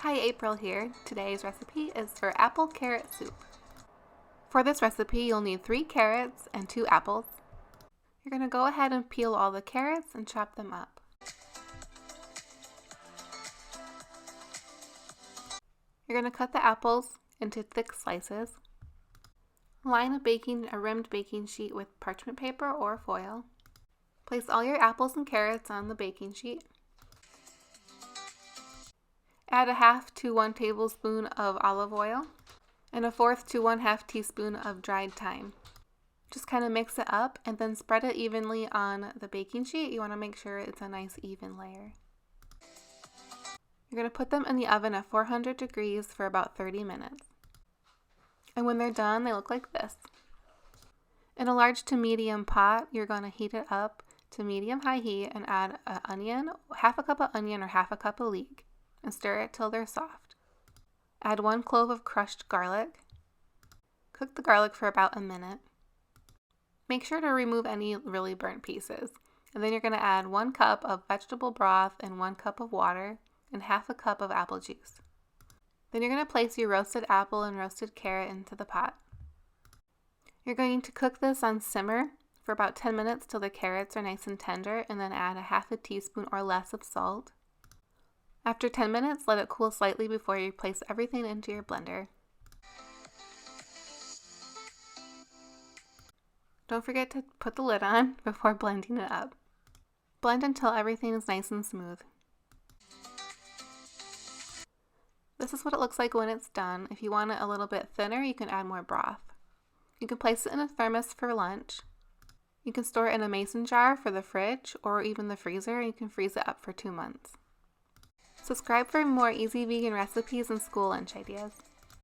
Hi, April here. Today's recipe is for apple carrot soup. For this recipe, you'll need 3 carrots and 2 apples. You're going to go ahead and peel all the carrots and chop them up. You're going to cut the apples into thick slices. Line a rimmed baking sheet with parchment paper or foil. Place all your apples and carrots on the baking sheet. Add a 1/2 to 1 tablespoon of olive oil and a 1/4 to 1/2 teaspoon of dried thyme. Just kind of mix it up and then spread it evenly on the baking sheet. You want to make sure it's a nice even layer. You're going to put them in the oven at 400 degrees for about 30 minutes. And when they're done, they look like this. In a large to medium pot, you're going to heat it up to medium-high heat and add an onion, 1/2 cup of onion or 1/2 cup of leek, and stir it till they're soft. Add 1 clove of crushed garlic. Cook the garlic for about a minute. Make sure to remove any really burnt pieces. And then you're going to add 1 cup of vegetable broth and 1 cup of water and 1/2 cup of apple juice. Then you're going to place your roasted apple and roasted carrot into the pot. You're going to cook this on simmer for about 10 minutes till the carrots are nice and tender, and then add a 1/2 teaspoon or less of salt. After 10 minutes, let it cool slightly before you place everything into your blender. Don't forget to put the lid on before blending it up. Blend until everything is nice and smooth. This is what it looks like when it's done. If you want it a little bit thinner, you can add more broth. You can place it in a thermos for lunch. You can store it in a mason jar for the fridge or even the freezer. You can freeze it up for 2 months. Subscribe for more easy vegan recipes and school lunch ideas.